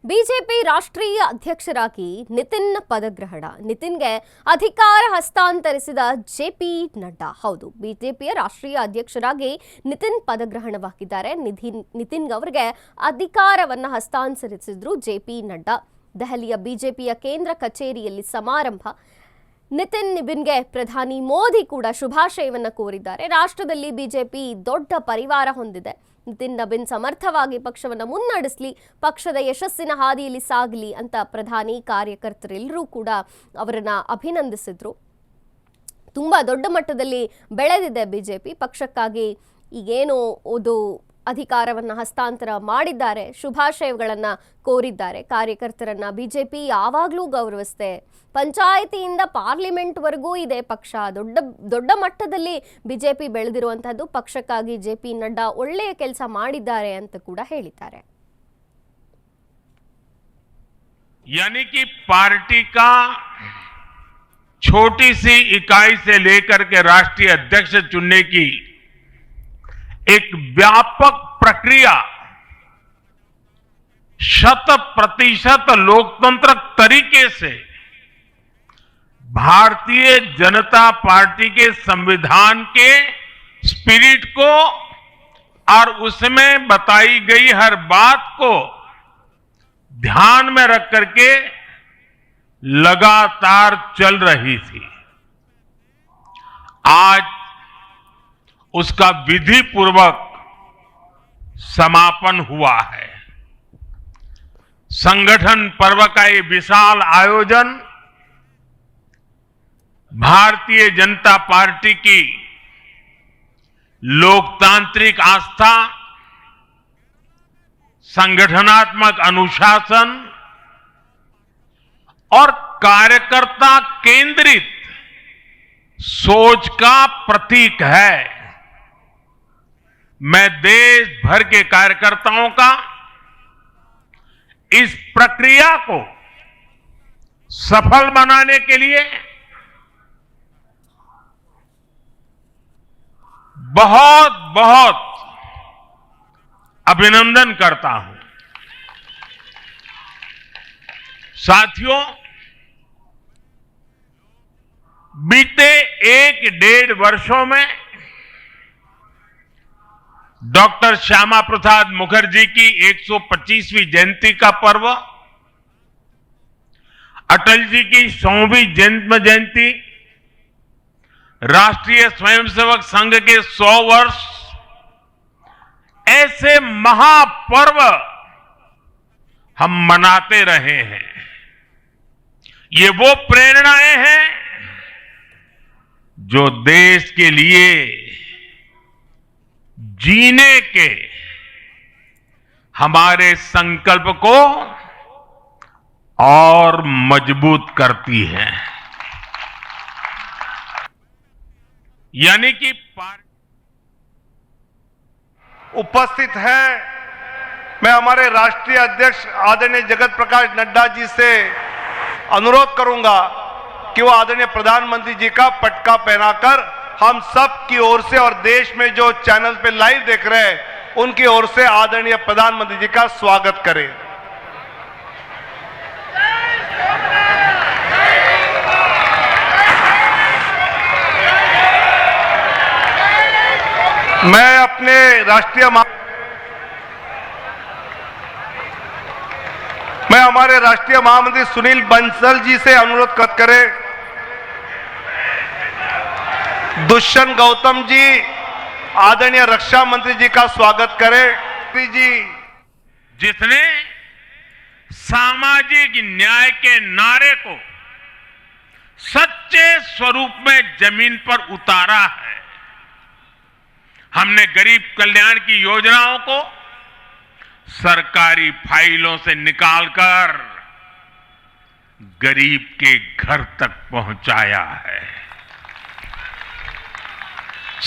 BJP ರಾಷ್ಟ್ರೀಯ ಅಧ್ಯಕ್ಷರಾಗಿ ನಿತಿನ್ ಪದಗ್ರಹಣ. ನಿತಿನ್ಗೆ ಅಧಿಕಾರ ಹಸ್ತಾಂತರಿಸಿದ ಜೆಪಿ ನಡ್ಡಾ. ಹೌದು, ಬಿಜೆಪಿಯ ರಾಷ್ಟ್ರೀಯ ಅಧ್ಯಕ್ಷರಾಗಿ ನಿತಿನ್ ಪದಗ್ರಹಣವಾಗಿದ್ದಾರೆ. ನಿತಿನ್ ಅವರಿಗೆ ಅಧಿಕಾರವನ್ನು ಹಸ್ತಾಂತರಿಸಿದ್ರು ಜೆಪಿ ನಡ್ಡಾ. ದೆಹಲಿಯ ಬಿಜೆಪಿಯ ಕೇಂದ್ರ ಕಚೇರಿಯಲ್ಲಿ ಸಮಾರಂಭ. ನಿಬಿನ್ಗೆ ಪ್ರಧಾನಿ ಮೋದಿ ಕೂಡ ಶುಭಾಶಯವನ್ನು ಕೋರಿದ್ದಾರೆ. ರಾಷ್ಟ್ರದಲ್ಲಿ ಬಿಜೆಪಿ ದೊಡ್ಡ ಪರಿವಾರ ಹೊಂದಿದೆ. ನಿಬಿನ್ ಸಮರ್ಥವಾಗಿ ಪಕ್ಷವನ್ನು ಮುನ್ನಡೆಸಲಿ, ಪಕ್ಷದ ಯಶಸ್ಸಿನ ಹಾದಿಯಲ್ಲಿ ಸಾಗಲಿ ಅಂತ ಪ್ರಧಾನಿ ಕಾರ್ಯಕರ್ತರೆಲ್ಲರೂ ಕೂಡ ಅವರನ್ನ ಅಭಿನಂದಿಸಿದ್ರು. ತುಂಬಾ ದೊಡ್ಡ ಮಟ್ಟದಲ್ಲಿ ಬೆಳೆದಿದೆ ಬಿಜೆಪಿ. ಪಕ್ಷಕ್ಕಾಗಿ ಈಗೇನು ಅಧಿಕಾರವನ್ನು ಹಸ್ತಾಂತರ ಮಾಡಿದ್ದಾರೆ, ಶುಭಾಶಯಗಳನ್ನು ಕೋರಿದ್ದಾರೆ. ಕಾರ್ಯಕರ್ತರನ್ನ ಬಿಜೆಪಿ ಯಾವಾಗಲೂ ಗೌರವಿಸುತ್ತೆ. ಪಂಚಾಯಿತಿಯಿಂದ ಪಾರ್ಲಿಮೆಂಟ್ವರೆಗೂ ಇದೆ ಪಕ್ಷ. ದೊಡ್ಡ ಮಟ್ಟದಲ್ಲಿ ಬಿಜೆಪಿ ಬೆಳೆದಿರುವಂತಹದ್ದು. ಪಕ್ಷಕ್ಕಾಗಿ ಜೆಪಿ ನಡ್ಡಾ ಒಳ್ಳೆಯ ಕೆಲಸ ಮಾಡಿದ್ದಾರೆ ಅಂತ ಕೂಡ ಹೇಳಿದ್ದಾರೆ. यानी कि पार्टी का छोटी सी इकाई से लेकर के राष्ट्रीय अध्यक्ष चुनने की एक व्यापक प्रक्रिया 100% लोकतंत्र तरीके से भारतीय जनता पार्टी के संविधान के स्पिरिट को और उसमें बताई गई हर बात को ध्यान में रख करके लगातार चल रही थी। आज उसका विधि पूर्वक समापन हुआ है। संगठन पर्व का ये विशाल आयोजन भारतीय जनता पार्टी की लोकतांत्रिक आस्था, संगठनात्मक अनुशासन और कार्यकर्ता केंद्रित सोच का प्रतीक है। मैं देश भर के कार्यकर्ताओं का इस प्रक्रिया को सफल बनाने के लिए बहुत बहुत अभिनंदन करता हूं। साथियों, बीते 1-1.5 वर्षों में डॉक्टर श्यामा प्रसाद मुखर्जी की 125वीं जयंती का पर्व, अटल जी की 100वीं जन्म जयंती, राष्ट्रीय स्वयंसेवक संघ के 100 वर्ष, ऐसे महापर्व हम मनाते रहे हैं। ये वो प्रेरणाएं हैं जो देश के लिए जीने के हमारे संकल्प को और मजबूत करती है। यानी कि उपस्थित है। मैं हमारे राष्ट्रीय अध्यक्ष आदरणीय जगत प्रकाश नड्डा जी से अनुरोध करूंगा कि वो आदरणीय प्रधानमंत्री जी का पटका पहनाकर हम सब की ओर से और देश में जो चैनल पे लाइव देख रहे हैं उनकी ओर से आदरणीय प्रधानमंत्री जी का स्वागत करें। मैं हमारे राष्ट्रीय महामंत्री सुनील बंसल जी से अनुरोध करें। दुष्यंत गौतम जी आदरणीय रक्षा मंत्री जी का स्वागत करें। जी, जिसने सामाजिक न्याय के नारे को सच्चे स्वरूप में जमीन पर उतारा है। हमने गरीब कल्याण की योजनाओं को सरकारी फाइलों से निकालकर गरीब के घर तक पहुंचाया है।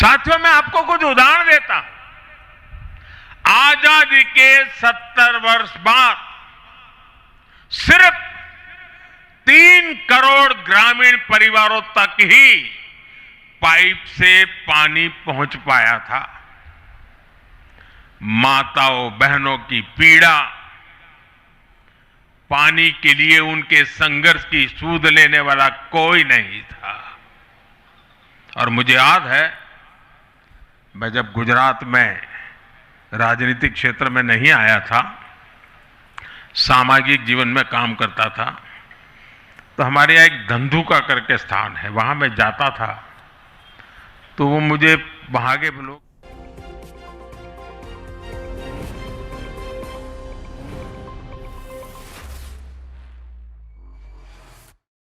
साथियों, मैं आपको कुछ उदाहरण देता हूं। आजादी के 70 वर्ष बाद सिर्फ 3 करोड़ ग्रामीण परिवारों तक ही पाइप से पानी पहुंच पाया था। माताओं बहनों की पीड़ा पानी के लिए उनके संघर्ष की सूध लेने वाला कोई नहीं था। और मुझे याद है, मैं जब गुजरात में राजनीतिक क्षेत्र में नहीं आया था, सामाजिक जीवन में काम करता था, तो हमारे यहाँ एक धंधुका करके स्थान है, वहां मैं जाता था तो वो मुझे वहां के लोग